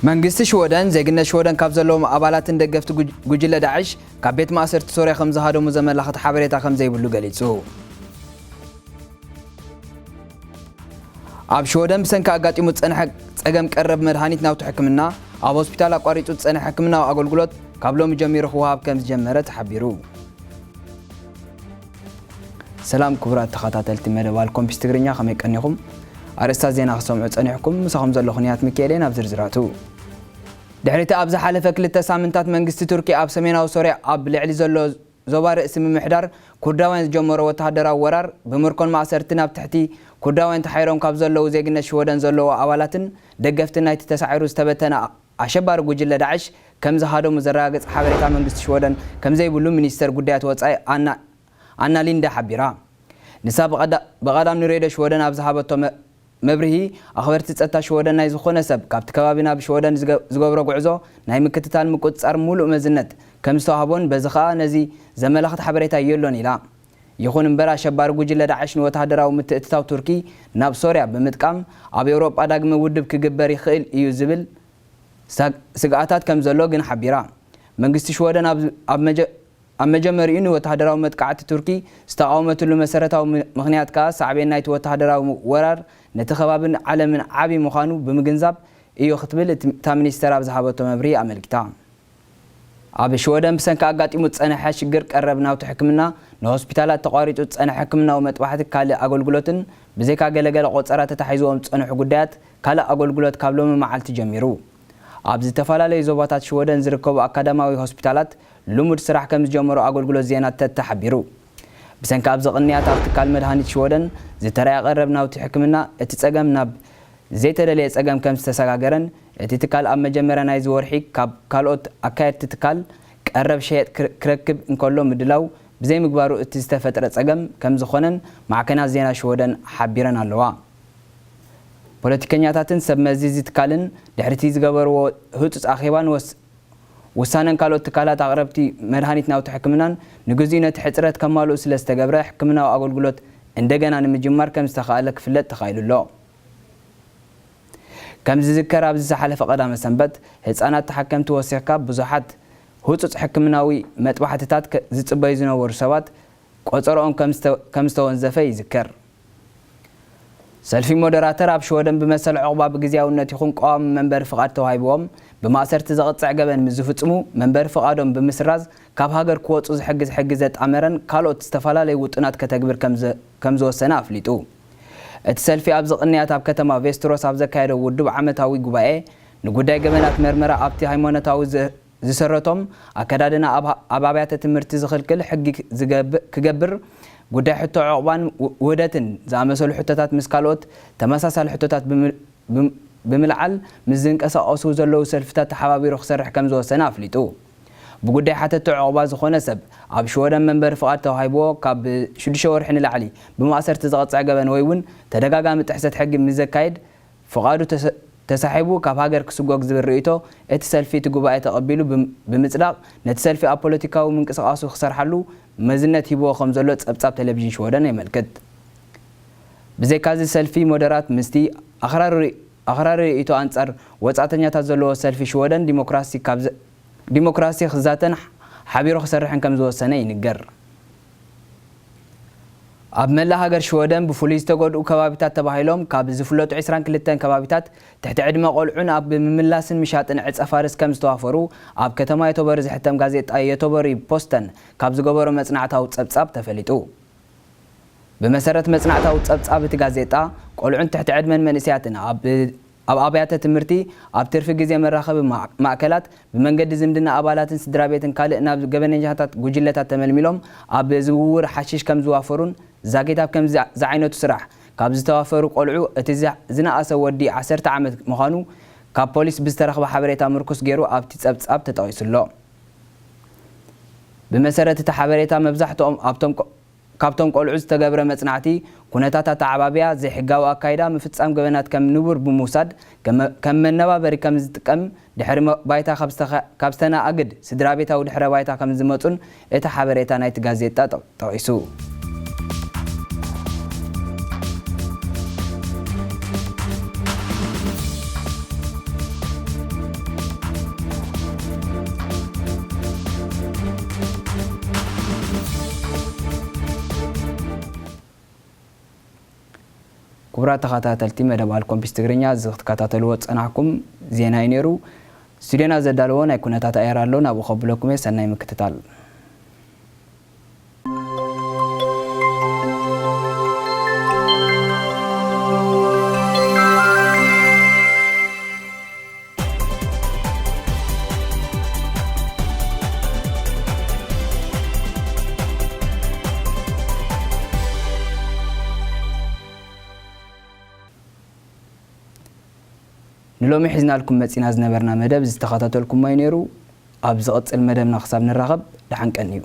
መንግስት ሽወደን ዜግነት ሽወደን ካብ ዘለዎም አባላትን ደገፍቲ ጉጅለ ዳዕሽ ካብ ቤት ማእሰርቲ ሶርያ ከም ዝሃደሙ ዘመላኽት ሓበሬታ ከም ዘይብሉ ገሊጹ። ኣብ ሽወደን ብሰንካ አጋጢሙ ጸንሐ ጸገም ቀረብ መድሃኒት ናውቲ ሕክምና ኣብ ሆስፒታል አቋሪጹ ጸንሐ ሕክምናዊ አገልግሎት ካብ ሎሚ ጀሚሩ ክወሃብ ከም ዝጀመረ ተሓቢሩ። ሰላም ክቡራት ተኸታተልቲ መደብ አልኮምፒስ ትግርኛ ከመይ ቀኒኹም? አርእስተ ዜና ክሰምዑ ጸኒሕኩም ምሳኹም ዘለኹ ንያት ሚካኤልን ኣብ ዝርዝራቱ ድሕሪቲ ኣብ ዝሓለፈ 2 ሳምንታት መንግስቲ ቱርኪ ኣብ ሰሜናዊ ሶርያ ኣብ ልዕሊ ዘሎ ዞባ ርእሲ ምምሕዳር ኩርዳውያን ዝጀመሮ ወተሃደራዊ ወራር ብምርኮን ማእሰርቲ ናብ ትሕቲ ኩርዳውያን ተሓይሮም ካብ ዘለዉ ዜግነት ሽወደን ዘለዎ አባላትን ደገፍትን ናይቲ ተሳዒሩ ዝተበተነ አሸባሪ ጉጅለ ዳዕሽ ከም ዝሃደሙ ዘረጋግጽ ሓበሬታ መንግስቲ ሽወደን ከም ዘይብሉ ሚኒስተር ጉዳያት ወጻኢ አና ሊንዳ ሓቢራ። ንሳ በቀዳም ንሬድዮ ሽወደን ኣብ ዝሃበቶ መብርሂ ኣኽበርቲ ጸጥታ ሽወደን ናይ ዝኾነ ሰብ ካብቲ ከባቢ ናብ ሽወደን ዝገብሮ ጉዕዞ ናይ ምክትታል ምቁጽጻር ሙሉእ መዝነት ከም ዝተዋህቦን በዚ ኸኣ ነዚ ዘመላኽት ሓበሬታ የሎን ኢላ። ይኹን እምበር አሸባሪ ጉጅለ ዳዕሽ ንወተሃደራዊ ምትእትታው ቱርኪ ናብ ሶርያ ብምጥቃም ኣብ ኤውሮጳ ዳግመ ውድብ ክግበር ይኽእል እዩ ዝብል ስግኣታት ከም ዘሎ ግን ሓቢራ። መንግስቲ ሽወደን ኣብ መጀመሪኡ ንወተሃደራዊ መጥቃዕቲ ቱርኪ ዝተቃወመትሉ መሰረታዊ ምኽንያት ከዓ ሳዕቤን ናይቲ ወተሃደራዊ ወራር ነቲ ከባቢን ዓለምን ዓብይ ምዃኑ ብምግንዛብ እዩ ክትብል እታ ሚኒስተር ኣብ ዝሃበቶ መብርሂ ኣመልኪታ። ኣብ ሽወደን ብሰንካ አጋጢሙ ጸንሐ ሽግር ቀረብ ናውቲ ሕክምና ንሆስፒታላት ተቋሪጹ ጸንሐ ሕክምናዊ መጥባሕቲ ካልእ አገልግሎትን ብዘይካ ገለገለ ቆፀራ ተታሒዝዎም ጸንሑ ጉዳያት ካልእ አገልግሎት ካብ ሎሚ መዓልቲ ጀሚሩ። ኣብ ዝተፈላለዩ ዞባታት ሽወደን ዝርከቡ አካዳማዊ ሆስፒታላት ልሙድ ስራሕ ከም ዝጀመሩ አገልግሎት ዜና ተሓቢሩ። ብሰንካ ኣብ ዝቕንያት ኣብ ትካል መድሃኒት ሽወደን ዝተረያ ቀረብ ናውቲ ሕክምና እቲ ጸገም ናብ ዘይተደለየ ጸገም ከም ዝተሰጋገረን እቲ ትካል ኣብ መጀመርያ ናይ ዝወርሒ ካብ ካልኦት አካየድቲ ትካል ቀረብ ሸየጥ ክረክብ እንከሎ ምድላው ብዘይ ምግባሩ እቲ ዝተፈጥረ ጸገም ከም ዝኾነን ማዕከናት ዜና ሽወደን ሓቢረን ኣለዋ። ፖለቲከኛታትን ሰብ መዚዚ ትካልን ድሕሪቲ ዝገበርዎ ህፁፅ ኣኼባን ውሳነን ካልኦት ትካላት አቅረብቲ መድሃኒት ናውቲ ሕክምናን ንግዚኡ ነቲ ሕፅረት ከማልኡ ስለ ዝተገብረ ሕክምናዊ አገልግሎት እንደገና ንምጅማር ከም ዝተኻእለ ክፍለጥ ተኻኢሉሎ። ከም ዝዝከር ኣብ ዝሓለፈ ቀዳመ ሰንበት ህፃናት ተሓከምቲ ወሲኽካ ብዙሓት ህፁፅ ሕክምናዊ መጥባሕትታት ዝፅበዩ ዝነበሩ ሰባት ቆፀሮኦም ከም ዝተወንዘፈ ይዝከር። ሰልፊ ሞደራተር ኣብ ሽወደን ብመሰል ዕቑባ ብግዚያውነት ይኹን ቀዋሚ መንበሪ ፍቓድ ተዋሂቦም ብማእሰርቲ ዘቕፅዕ ገበን ምዝፍጽሙ መንበሪ ፍቓዶም ብምስራዝ ካብ ሃገር ክወፁ ዝሕግዝ ሕጊ ዘጣመረን ካልኦት ዝተፈላለዩ ውጥናት ከተግብር ከም ዝወሰነ ኣፍሊጡ። እቲ ሰልፊ ኣብ ዝቕንያት ኣብ ከተማ ቬስትሮስ ኣብ ዘካየደ ውድብ ዓመታዊ ጉባኤ ንጉዳይ ገበናት መርመራ ኣብቲ ሃይማኖታዊ ዝሰረቶም ኣከዳድና ኣብ ኣብያተ ትምህርቲ ዝኽልክል ሕጊ ክገብር ጉዳይ ሕቶ ዕቑባን ውህደትን ዝኣመሰሉ ሕቶታት ምስ ካልኦት ተመሳሳሊ ሕቶታት ብምልዓል ምስ ዝንቀሳቐሱ ዘለዉ ሰልፍታት ተሓባቢሩ ክሰርሕ ከም ዝወሰነ ኣፍሊጡ። ብጉዳይ ሓተቱ ዕቑባ ዝኾነ ሰብ ኣብ ሽወደን መንበሪ ፍቓድ ተዋሂብዎ ካብ 6 ወርሒ ንላዕሊ ብማእሰርቲ ዘቐፅዕ ገበን ወይ እውን ተደጋጋሚ ጥሕሰት ሕጊ ምዘካየድ ፍቓዱ ተሳሒቡ ካብ ሃገር ክስጎግ ዝብል ርእይቶ እቲ ሰልፊ እቲ ጉባኤ ተቐቢሉ ብምጽዳቕ ነቲ ሰልፊ ኣብ ፖለቲካዊ ምንቅስቓሱ ክሰርሓሉ መዝነት ሂብዎ ከም ዘሎ ጸብጻብ ቴሌቪዥን ሽወደን የመልክት። ብዘይካዚ ሰልፊ ሞደራት ምስቲ ኣኽራሪ ርእይቶ አንጻር ወጻእተኛታት ዘለዎ ሰልፊ ሽወደን ዲሞክራሲ ክዛተን ሓቢሩ ክሰርሕን ከም ዝወሰነ ይንገር። ኣብ መላ ሃገር ሽወደን ብፍሉይ ዝተጎድኡ ከባቢታት ተባሂሎም ካብ ዝፍለጡ 22 ከባቢታት ትሕቲ ዕድመ ቆልዑን ኣብ ምምላስን ምሻጥን ዕፀ ፋርስ ከም ዝተዋፈሩ ኣብ ከተማ የቶበሪ ዝሕተም ጋዜጣ የቶበሪ ፖስተን ካብ ዝገበሮ መጽናዕታዊ ጸብጻብ ተፈሊጡ። ብመሰረት መጽናዕታዊ ጸብጻብ እቲ ጋዜጣ ቆልዑን ትሕቲ ዕድመን መንእስያትን ኣብ ኣብያተ ትምህርቲ ኣብ ትርፊ ግዜ መራኸቢ ማእከላት ብመንገዲ ዝምድና አባላትን ስድራ ቤትን ካልእ ናብ ገበነኛታት ጉጅለታት ተመልሚሎም ኣብ ዝውውር ሓሺሽ ከም ዝዋፈሩን ዛጌታብ ከም ዝዓይነቱ ስራሕ ካብ ዝተዋፈሩ ቆልዑ እቲ ዝነኣሰ ወዲ 10 ዓመት ምዃኑ ካብ ፖሊስ ብዝተረኸበ ሓበሬታ ምርኩስ ገይሩ ኣብቲ ጸብጻብ ተጠቒሱሎ። ብመሰረት እቲ ሓበሬታ መብዛሕትኦም ካብቶም ቆልዑ ዝተገብረ መጽናዕቲ ኩነታት ኣተዓባብያ ዘይሕጋዊ ኣካይዳ ምፍጻም ገበናት ከም ንቡር ብምውሳድ ከም መነባበሪ ከም ዝጥቀም ድሕሪ ባይታ ካብ ዝተናኣግድ ስድራ ቤታዊ ድሕረ ባይታ ከም ዝመጹን እቲ ሓበሬታ ናይቲ ጋዜጣ ጠቒሱ። كبرات تخاتلتي مدبال كومبيس تغرينيا زختكاتلو صنعكم زينا ينيرو سيدنا زدالون يكونتا ايرالون ابو خبلكم سناي مكتتال نلومي حزنا لكم متسينا زنبرنا مدب زتخاتلكم ما ينيرو ابزقص المدب نخسب نراقب دحن قنيو